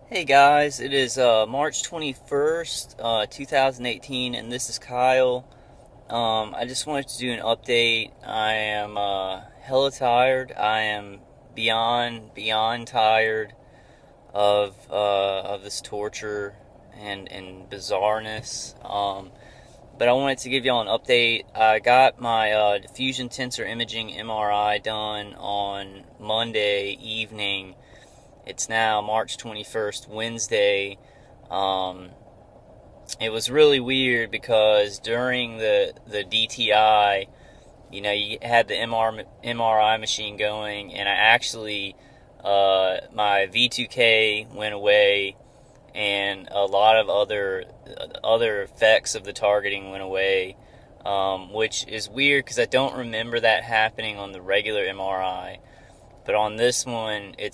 Hey guys, it is March 21st, 2018, and this is Kyle. I just wanted to do an update. I am hella tired. I am beyond tired of this torture and bizarreness. But I wanted to give y'all an update. I got my diffusion tensor imaging MRI done on Monday evening. It's now March 21st, Wednesday. It was really weird because during the DTI, you had the MRI machine going, and I actually, my V2K went away, and a lot of other effects of the targeting went away, which is weird because I don't remember that happening on the regular MRI. But on this one, it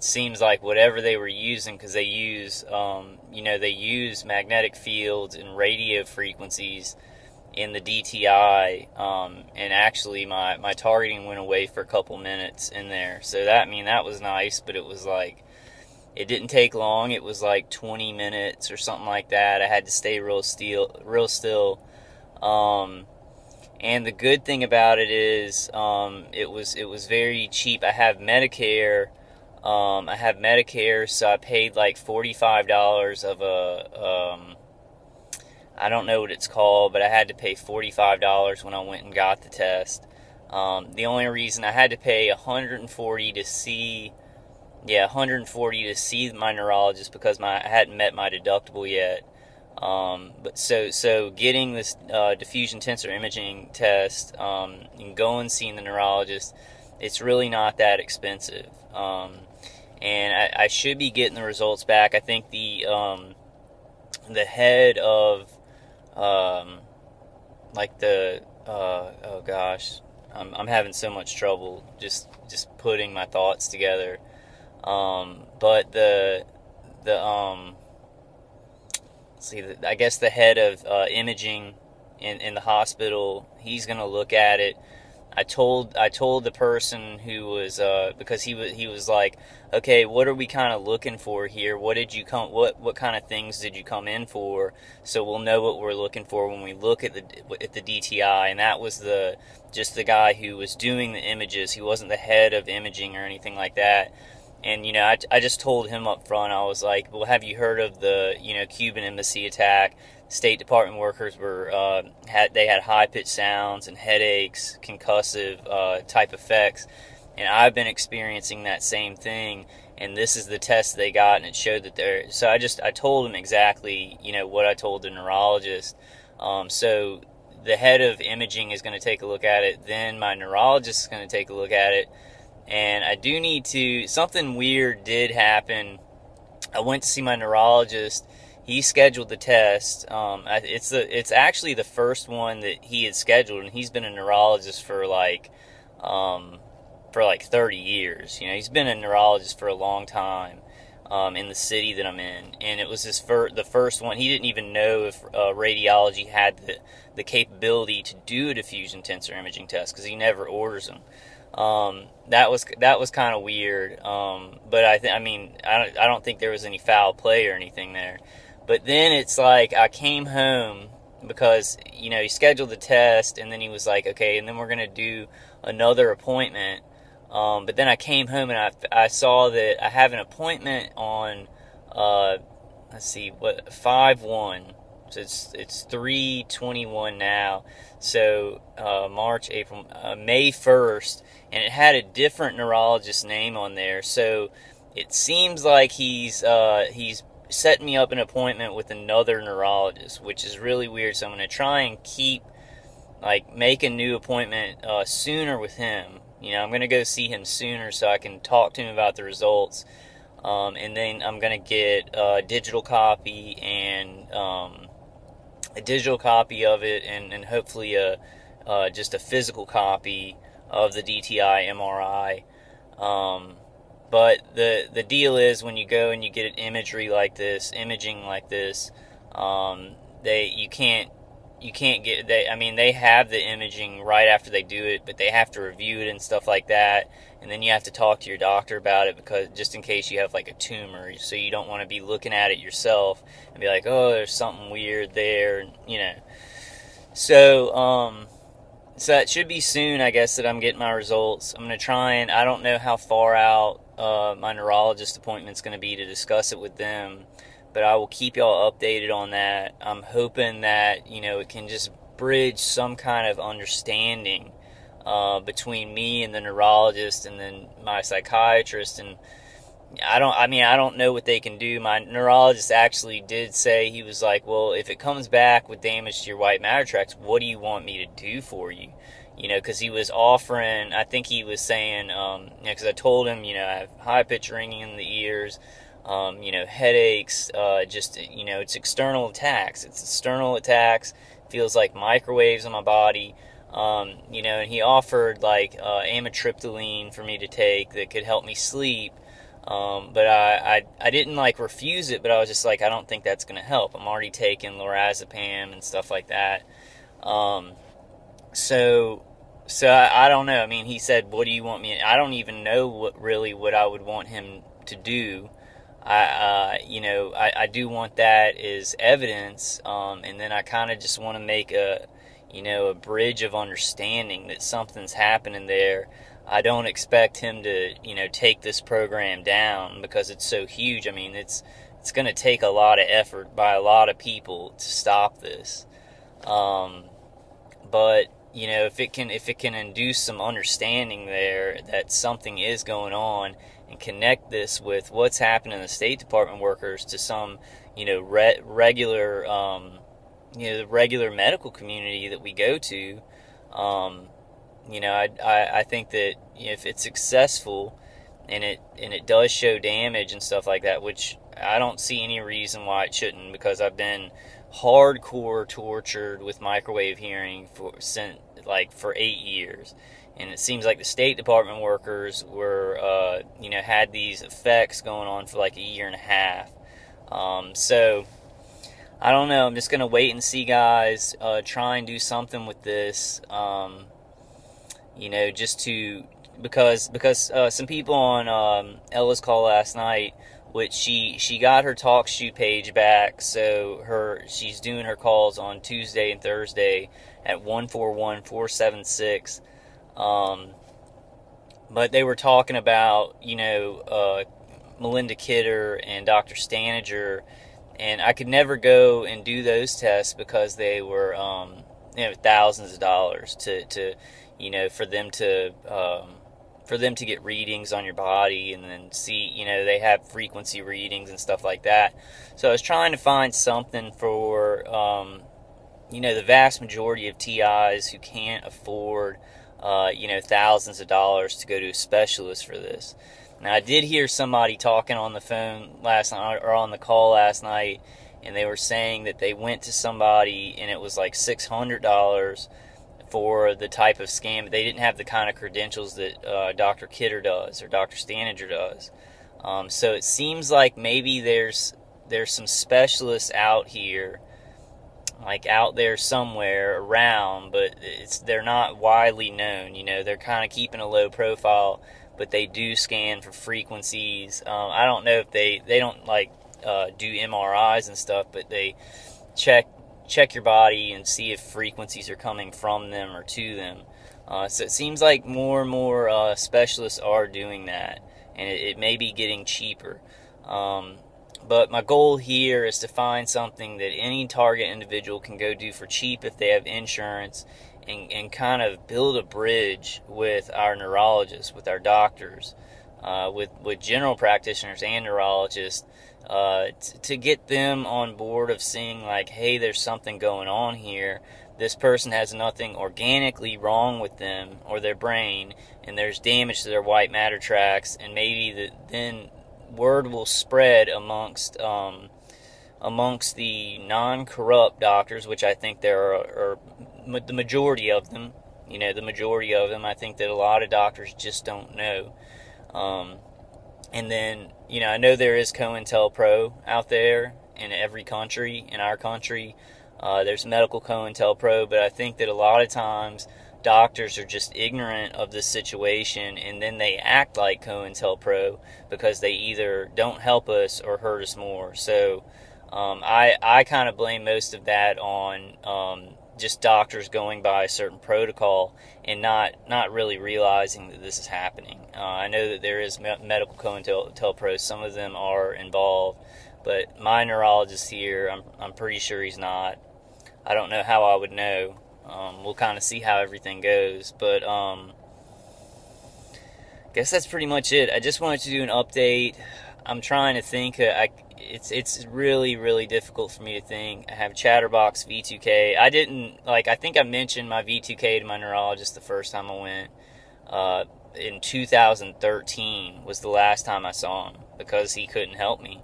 seems like whatever they were using, because they use magnetic fields and radio frequencies in the DTI, and actually my targeting went away for a couple minutes in there. So that was nice, but it didn't take long. It was like 20 minutes or something like that. I had to stay real still. And the good thing about it is, it was very cheap. I have Medicare. So I paid like $45 of I don't know what it's called, but I had to pay $45 when I went and got the test. The only reason I had to pay $140 to see my neurologist, because I hadn't met my deductible yet. But so getting this diffusion tensor imaging test, and going seeing the neurologist, it's really not that expensive. And I should be getting the results back. I think the head of oh gosh, I'm having so much trouble just putting my thoughts together. But I guess the head of imaging in the hospital, he's gonna look at it. I told the person who was, because he was like, okay, what are we kind of looking for here? What kind of things did you come in for? So we'll know what we're looking for when we look at the DTI. And that was just the guy who was doing the images. He wasn't the head of imaging or anything like that. And I just told him up front. I was like, well, have you heard of the Cuban embassy attack? State Department workers had high-pitched sounds and headaches, concussive type effects, and I've been experiencing that same thing. And this is the test they got, and it showed that they're. So I told him exactly what I told the neurologist. So the head of imaging is going to take a look at it. Then my neurologist is going to take a look at it, and I do need to. Something weird did happen. I went to see my neurologist. He scheduled the test. It's actually the first one that he had scheduled, and he's been a neurologist for like 30 years. He's been a neurologist for a long time, in the city that I'm in, and it was the first one. He didn't even know if radiology had the capability to do a diffusion tensor imaging test, because he never orders them. That was kind of weird. But I don't think there was any foul play or anything there. But then it's like I came home because, he scheduled the test, and then he was like, okay, and then we're going to do another appointment. But then I came home, and I saw that I have an appointment on, let's see, 5/1. So it's 3/21 now. So March, April, May 1st, and it had a different neurologist name on there. So it seems like he's setting me up an appointment with another neurologist, which is really weird. So I'm going to try and make a new appointment sooner with him. I'm going to go see him sooner so I can talk to him about the results. And then I'm going to get a digital copy of it, and hopefully just a physical copy of the DTI MRI. But the deal is, when you go and you get an imaging like this, they have the imaging right after they do it, but they have to review it and stuff like that, and then you have to talk to your doctor about it, because just in case you have like a tumor, so you don't want to be looking at it yourself and be like, oh, there's something weird there, you know. So so that should be soon, I guess, that I'm getting my results. I'm going to try, and I don't know how far out my neurologist appointment's going to be to discuss it with them, but I will keep y'all updated on that. I'm hoping that, you know, it can just bridge some kind of understanding between me and the neurologist and then my psychiatrist. And I don't know what they can do. My neurologist actually did say, he was like, well, if it comes back with damage to your white matter tracts, what do you want me to do for you? You know, because he was offering, I think he was saying, you know, because I told him, you know, I have high-pitched ringing in the ears, you know, headaches, just, you know, it's external attacks. It's external attacks. Feels like microwaves on my body. You know, and he offered like amitriptyline for me to take that could help me sleep. But I didn't like refuse it, but I was just like, I don't think that's going to help. I'm already taking lorazepam and stuff like that. So I don't know. I mean, he said, what do you want me? I don't even know what I would want him to do. You know, I do want that as evidence. And then I kind of just want to make a bridge of understanding that something's happening there. I don't expect him to, you know, take this program down because it's so huge. I mean, it's going to take a lot of effort by a lot of people to stop this. But, you know, if it can induce some understanding there that something is going on, and connect this with what's happening in the State Department workers to some, you know, regular, you know, the regular medical community that we go to, you know, I think that if it's successful and it does show damage and stuff like that, which I don't see any reason why it shouldn't, because I've been hardcore tortured with microwave hearing for 8 years, and it seems like the State Department workers were, you know, had these effects going on for like a year and a half. So I don't know. I'm just gonna wait and see, guys. Try and do something with this. You know, just to because some people on Ella's call last night, which she got her talk shoe page back, so she's doing her calls on Tuesday and Thursday at 141-476. But they were talking about, you know, Melinda Kidder and Dr. Stanager, and I could never go and do those tests because they were, you know, thousands of dollars to you know, for them to get readings on your body and then see, you know, they have frequency readings and stuff like that. So I was trying to find something for, you know, the vast majority of TIs who can't afford, you know, thousands of dollars to go to a specialist for this. Now, I did hear somebody talking on the phone last night, or on the call last night, and they were saying that they went to somebody and it was like $600 for the type of scam. They didn't have the kind of credentials that Dr. Kidder does or Dr. Stanager does. So it seems like maybe there's some specialists out here, like out there somewhere around, but they're not widely known. You know, they're kind of keeping a low profile, but they do scan for frequencies. I don't know if they don't like do MRIs and stuff, but they check your body and see if frequencies are coming from them or to them. So it seems like more and more specialists are doing that, and it may be getting cheaper. But my goal here is to find something that any target individual can go do for cheap if they have insurance, and kind of build a bridge with our neurologists, with our doctors, with general practitioners and neurologists, to get them on board of seeing like, hey, there's something going on here. This person has nothing organically wrong with them or their brain, and there's damage to their white matter tracts, and maybe then word will spread amongst the non-corrupt doctors, which I think there are the majority of them. You know, the majority of them. I think that a lot of doctors just don't know. And then, you know, I know there is COINTELPRO out there in every country. In our country, there's medical COINTELPRO, but I think that a lot of times doctors are just ignorant of the situation, and then they act like COINTELPRO because they either don't help us or hurt us more. So I kind of blame most of that on just doctors going by a certain protocol and not really realizing that this is happening. I know that there is medical COINTELPRO. Some of them are involved, but my neurologist here, I'm pretty sure he's not. I don't know how I would know. We'll kind of see how everything goes, but guess that's pretty much it. I just wanted to do an update. I'm trying to think. It's really difficult for me to think. I have Chatterbox V2K. I think I mentioned my V2K to my neurologist the first time I went. In 2013 was the last time I saw him because he couldn't help me,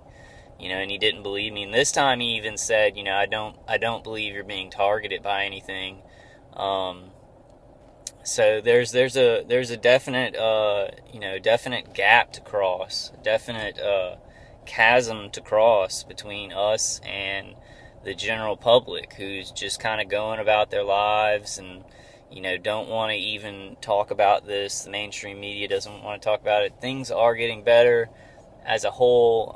and he didn't believe me. And this time he even said, I don't believe you're being targeted by anything. So there's a definite definite gap to cross, definite chasm to cross between us and the general public, who's just kind of going about their lives and don't want to even talk about this. The mainstream media doesn't want to talk about it. Things are getting better as a whole.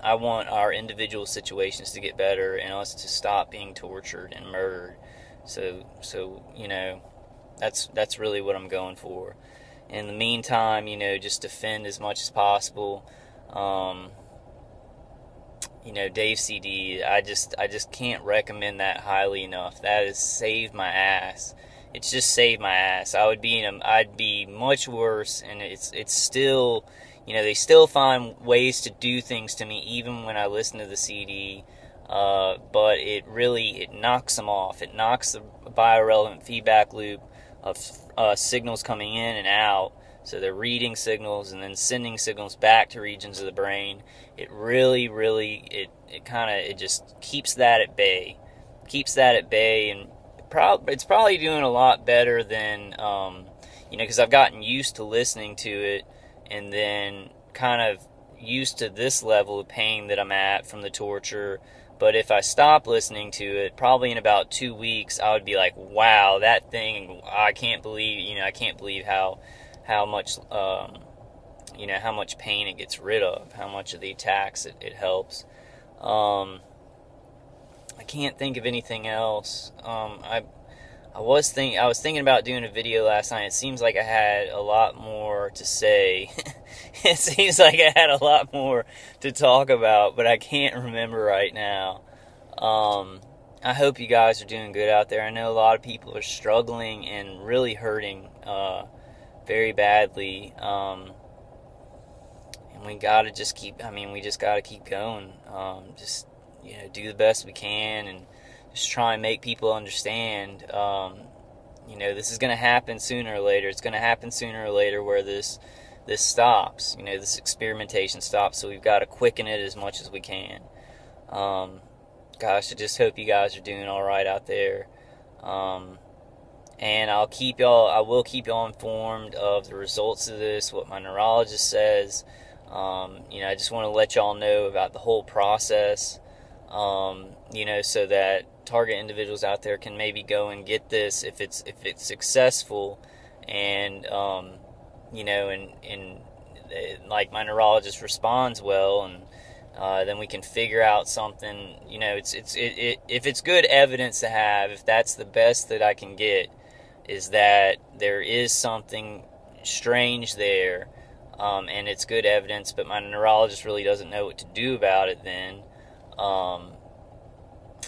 I want our individual situations to get better and us to stop being tortured and murdered. So that's really what I'm going for. In the meantime, just defend as much as possible. Dave CD, I just can't recommend that highly enough. That has saved my ass. It's just saved my ass. I'd be much worse, and it's still, they still find ways to do things to me even when I listen to the CD. But it knocks them off. It knocks the biorelevant feedback loop of signals coming in and out. So they're reading signals and then sending signals back to regions of the brain. It it just keeps that at bay. And it's probably doing a lot better than, because I've gotten used to listening to it and then kind of used to this level of pain that I'm at from the torture. But if I stop listening to it, probably in about 2 weeks, I would be like, wow, that thing, I can't believe how much, how much pain it gets rid of, how much of the attacks it helps. I can't think of anything else. I was thinking about doing a video last night. It seems like I had a lot more to say. It seems like I had a lot more to talk about, but I can't remember right now. I hope you guys are doing good out there. I know a lot of people are struggling and really hurting very badly. And we gotta just keep going. Do the best we can and just try and make people understand. This is going to happen sooner or later. It's going to happen sooner or later where this stops. This experimentation stops. So we've got to quicken it as much as we can. Gosh, I just hope you guys are doing all right out there. And I will keep y'all informed of the results of this, what my neurologist says. I just want to let y'all know about the whole process. So that target individuals out there can maybe go and get this if it's successful, and like my neurologist responds well, and then we can figure out something. If it's good evidence to have, if that's the best that I can get, is that there is something strange there, and it's good evidence, but my neurologist really doesn't know what to do about it then.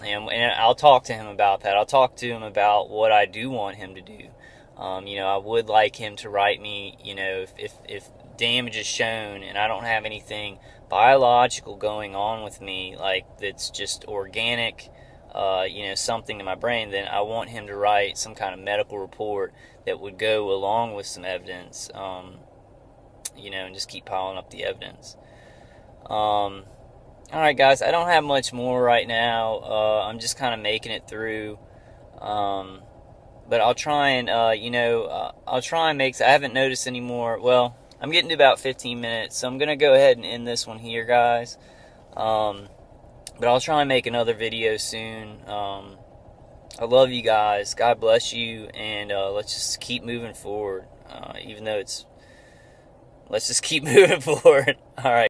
And I'll talk to him about that. I'll talk to him about what I do want him to do. I would like him to write me, if damage is shown and I don't have anything biological going on with me, like that's just organic, something in my brain, then I want him to write some kind of medical report that would go along with some evidence, and just keep piling up the evidence. Alright guys, I don't have much more right now. I'm just kind of making it through. But I'll try and, I'll try and make, I haven't noticed any more. Well, I'm getting to about 15 minutes, so I'm going to go ahead and end this one here, guys. But I'll try and make another video soon. I love you guys. God bless you, and let's just keep moving forward. Even though let's just keep moving forward. All right.